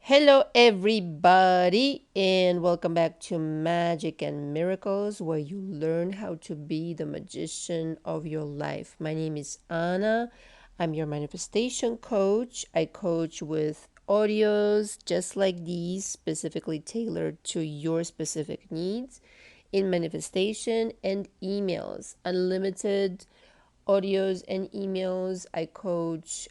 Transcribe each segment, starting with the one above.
Hello, everybody, and welcome back to Magic and Miracles, where you learn how to be the magician of your life. My name is Anna. I'm your manifestation coach. I coach with audios just like these, specifically tailored to your specific needs in manifestation, and emails, unlimited audios and emails. I coach.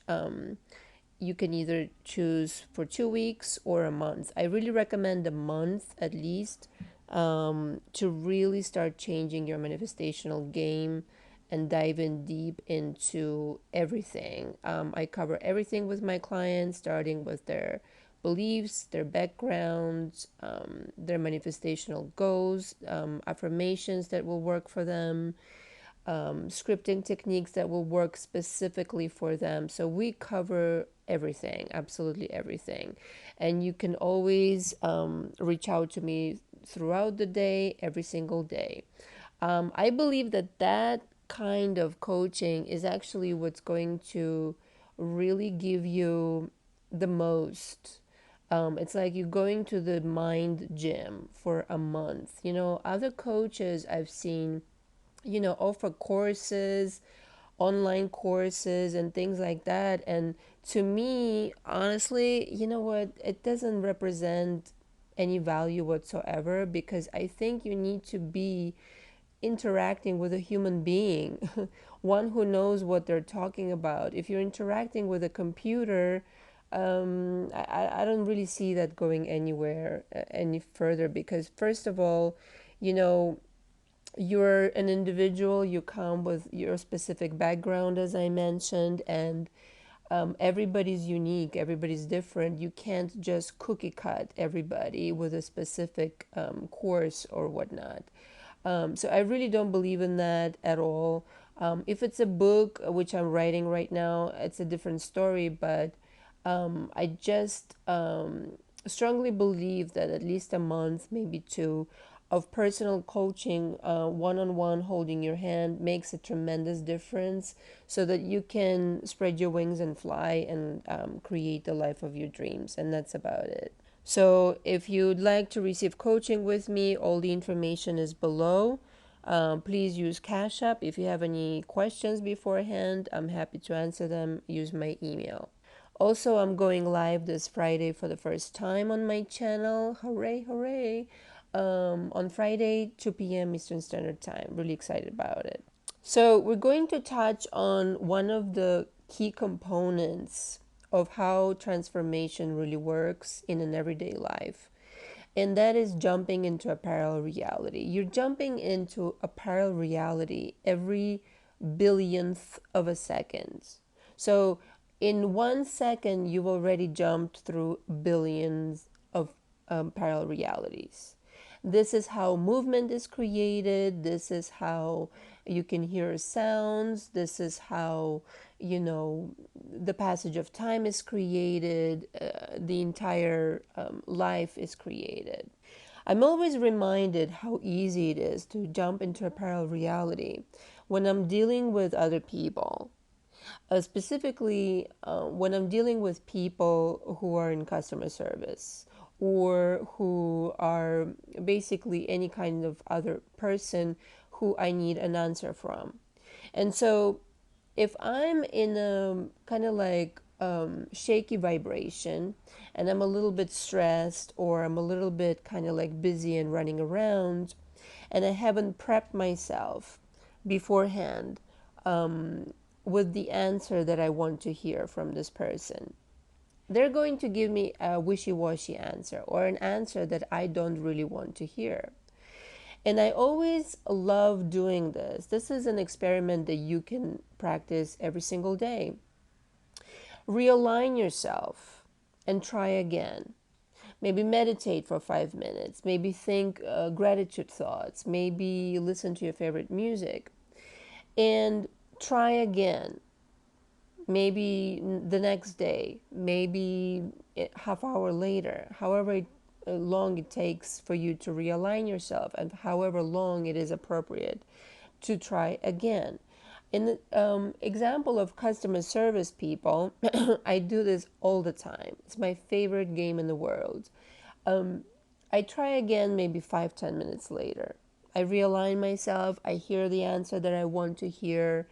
You can either choose for 2 weeks or a month. I really recommend a month at least to really start changing your manifestational game and dive in deep into everything. I cover everything with my clients, starting with their beliefs, their backgrounds, their manifestational goals, affirmations that will work for them, scripting techniques that will work specifically for them. So we cover everything, absolutely everything. And you can always reach out to me throughout the day, every single day. I believe that kind of coaching is actually what's going to really give you the most. It's like you're going to the mind gym for a month. Other coaches I've seen offer courses, online courses, and things like that. And to me, honestly, you know what? It doesn't represent any value whatsoever because I think you need to be interacting with a human being, one who knows what they're talking about. If you're interacting with a computer, I don't really see that going anywhere any further because, first of all, you know, you're an individual, you come with your specific background, as I mentioned, and everybody's unique, everybody's different. You can't just cookie cut everybody with a specific course or whatnot. So I really don't believe in that at all. If it's a book, which I'm writing right now, it's a different story, but I just strongly believe that at least a month, maybe two, of personal coaching, one on one, holding your hand, makes a tremendous difference so that you can spread your wings and fly and create the life of your dreams. And that's about it. So, if you'd like to receive coaching with me, all the information is below. Please use Cash App. If you have any questions beforehand, I'm happy to answer them. Use my email. Also, I'm going live this Friday for the first time on my channel. Hooray, hooray! On Friday, 2 p.m. Eastern Standard Time. Really excited about it. So, we're going to touch on one of the key components of how transformation really works in an everyday life, and that is jumping into a parallel reality. You're jumping into a parallel reality every billionth of a second. So, in 1 second, you've already jumped through billions of parallel realities. This is how movement is created. This is how you can hear sounds. This is how, the passage of time is created. The entire life is created. I'm always reminded how easy it is to jump into a parallel reality when I'm dealing with other people. Specifically, when I'm dealing with people who are in customer service or who are basically any kind of other person who I need an answer from. And so, if I'm in a kind of like shaky vibration and I'm a little bit stressed or I'm a little bit kind of like busy and running around and I haven't prepped myself beforehand with the answer that I want to hear from this person, they're going to give me a wishy-washy answer or an answer that I don't really want to hear. And I always love doing this. This is an experiment that you can practice every single day. Realign yourself and try again. Maybe meditate for 5 minutes. Maybe think gratitude thoughts. Maybe listen to your favorite music. And try again. Maybe the next day. Maybe half hour later. However long it takes for you to realign yourself and however long it is appropriate to try again. In the example of customer service people, I do this all the time. It's my favorite game in the world. Um, I try again maybe 5, 10 minutes later. I realign myself. I hear the answer that I want to hear.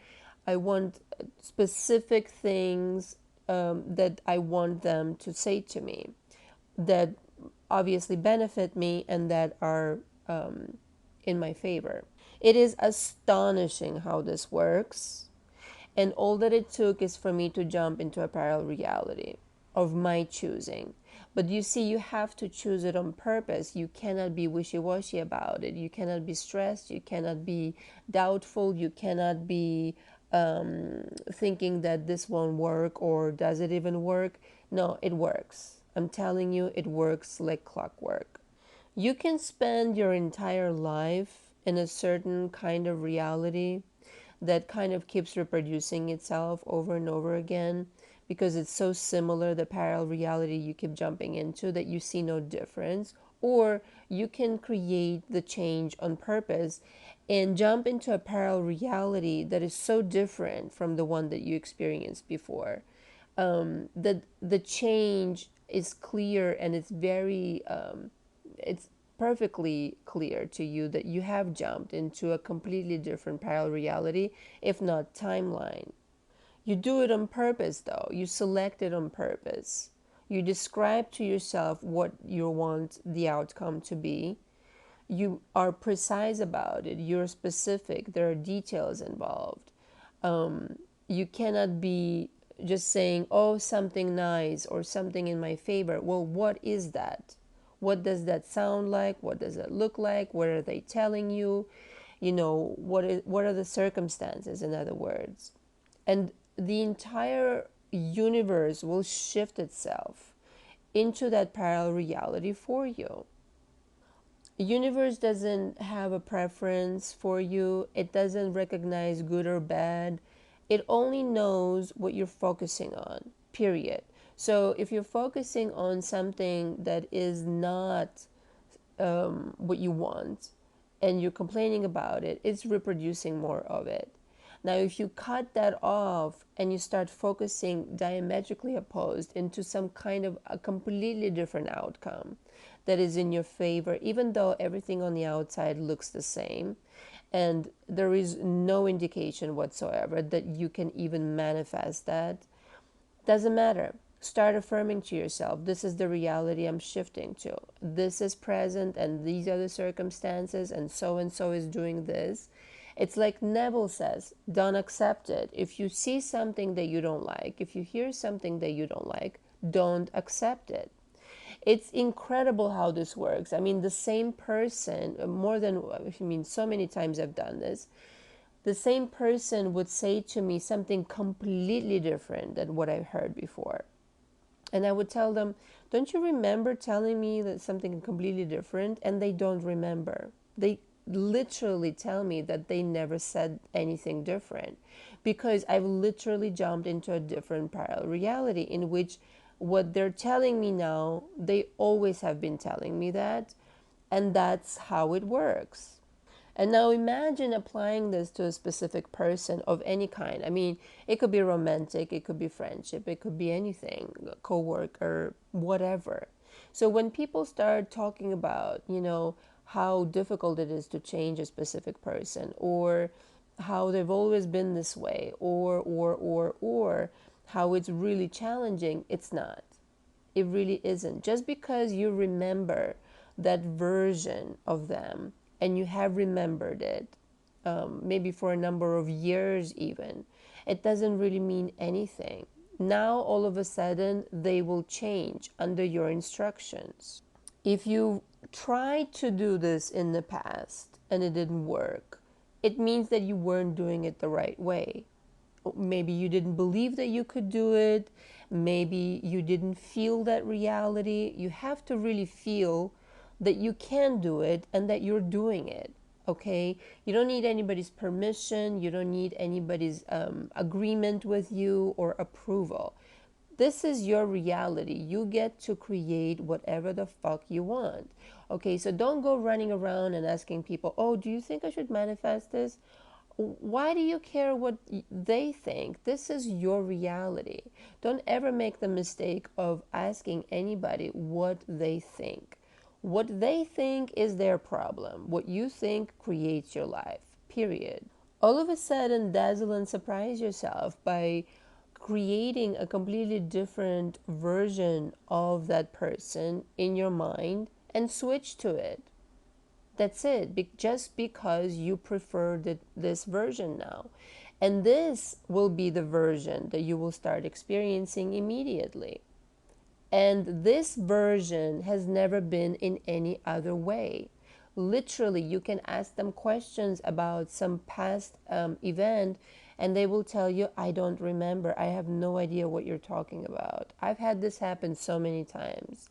I want specific things that I want them to say to me that obviously benefit me and that are in my favor. It is astonishing how this works. And all that it took is for me to jump into a parallel reality of my choosing. But you see, you have to choose it on purpose. You cannot be wishy washy about it. You cannot be stressed. You cannot be doubtful. You cannot be thinking that this won't work or does it even work. No, it works. I'm telling you, it works like clockwork. You can spend your entire life in a certain kind of reality that kind of keeps reproducing itself over and over again because it's so similar, the parallel reality you keep jumping into, that you see no difference. Or you can create the change on purpose and jump into a parallel reality that is so different from the one that you experienced before. That the change is clear and it's very it's perfectly clear to you that you have jumped into a completely different parallel reality, if not timeline. You do it on purpose, though. You select it on purpose. You describe to yourself what you want the outcome to be. You are precise about it. You're specific. There are details involved. You cannot be just saying, oh, something nice or something in my favor. Well, what is that? What does that sound like? What does it look like? What are they telling you? What are the circumstances, in other words? And the entire universe will shift itself into that parallel reality for you. The universe doesn't have a preference for you. It doesn't recognize good or bad. It only knows what you're focusing on, period. So if you're focusing on something that is not what you want and you're complaining about it, it's reproducing more of it. Now, if you cut that off and you start focusing diametrically opposed into some kind of a completely different outcome that is in your favor, even though everything on the outside looks the same, and there is no indication whatsoever that you can even manifest that, doesn't matter. Start affirming to yourself, this is the reality I'm shifting to. This is present, and these are the circumstances, and so is doing this. It's like Neville says, don't accept it. If you see something that you don't like, if you hear something that you don't like, don't accept it. It's incredible how this works. I mean, the same person, so many times I've done this, the same person would say to me something completely different than what I heard before. And I would tell them, don't you remember telling me that something completely different? And they don't remember. They literally tell me that they never said anything different because I've literally jumped into a different parallel reality in which what they're telling me now, they always have been telling me that. And that's how it works. And now imagine applying this to a specific person of any kind. I mean, it could be romantic, it could be friendship, it could be anything, coworker, whatever. So when people start talking about, how difficult it is to change a specific person, or how they've always been this way, or how it's really challenging, it's not. It really isn't. Just because you remember that version of them and you have remembered it, maybe for a number of years even, it doesn't really mean anything. Now, all of a sudden, they will change under your instructions. If you tried to do this in the past and it didn't work, it means that you weren't doing it the right way. Maybe you didn't believe that you could do it. Maybe you didn't feel that reality. You have to really feel that you can do it and that you're doing it. Okay? You don't need anybody's permission. You don't need anybody's agreement with you or approval. This is your reality. You get to create whatever the fuck you want. Okay, so don't go running around and asking people, oh, do you think I should manifest this? Why do you care what they think? This is your reality. Don't ever make the mistake of asking anybody what they think. What they think is their problem. What you think creates your life, period. All of a sudden, dazzle and surprise yourself by creating a completely different version of that person in your mind and switch to it. That's it. Just because you prefer this version now. And this will be the version that you will start experiencing immediately. And this version has never been in any other way. Literally, you can ask them questions about some past event, and they will tell you, I don't remember. I have no idea what you're talking about. I've had this happen so many times.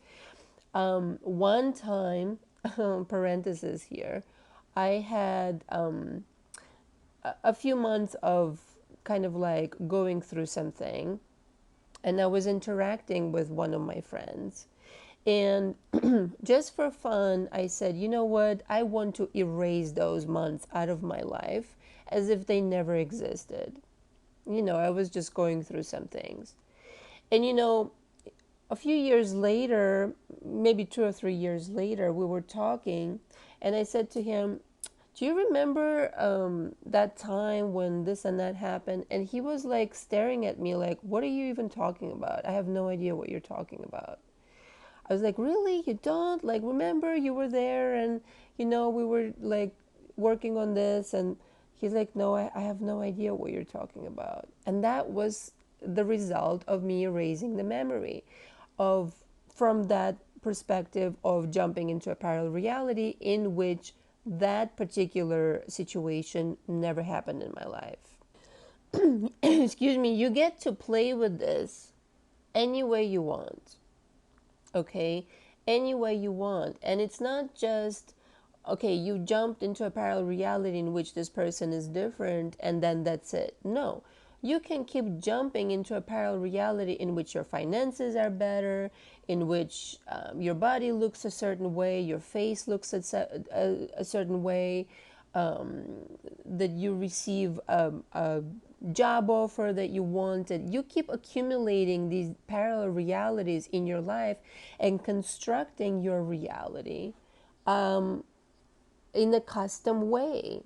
One time, parenthesis here, I had a few months of kind of like going through something, and I was interacting with one of my friends. And just for fun, I said, you know what? I want to erase those months out of my life as if they never existed. I was just going through some things. And a few years later, maybe 2 or 3 years later, we were talking, and I said to him, do you remember that time when this and that happened? And he was like staring at me like, what are you even talking about? I have no idea what you're talking about. I was like, really? You don't? Like, remember you were there and, we were like working on this. And he's like, no, I have no idea what you're talking about. And that was the result of me erasing the memory of, from that perspective of jumping into a parallel reality in which that particular situation never happened in my life. Excuse me, you get to play with this any way you want, okay? Any way you want. And it's not just, okay, you jumped into a parallel reality in which this person is different and then that's it. No. You can keep jumping into a parallel reality in which your finances are better, in which your body looks a certain way, your face looks a certain way, that you receive a job offer that you wanted. You keep accumulating these parallel realities in your life and constructing your reality in a custom way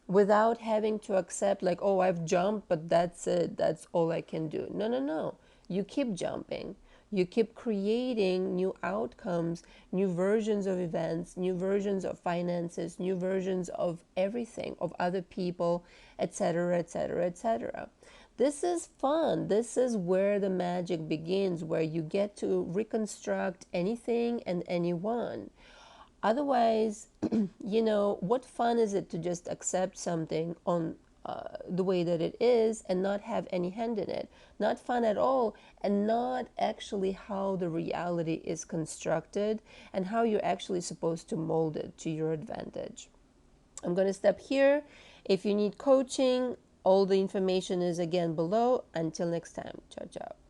without having to accept like, oh, I've jumped, but that's it, that's all I can do. No, no, no. You keep jumping. You keep creating new outcomes, new versions of events, new versions of finances, new versions of everything, of other people, etc., etc., etc. This is fun. This is where the magic begins, where you get to reconstruct anything and anyone. Otherwise, what fun is it to just accept something on the way that it is and not have any hand in it? Not fun at all, and not actually how the reality is constructed and how you're actually supposed to mold it to your advantage. I'm going to stop here. If you need coaching, all the information is again below. Until next time, ciao, ciao.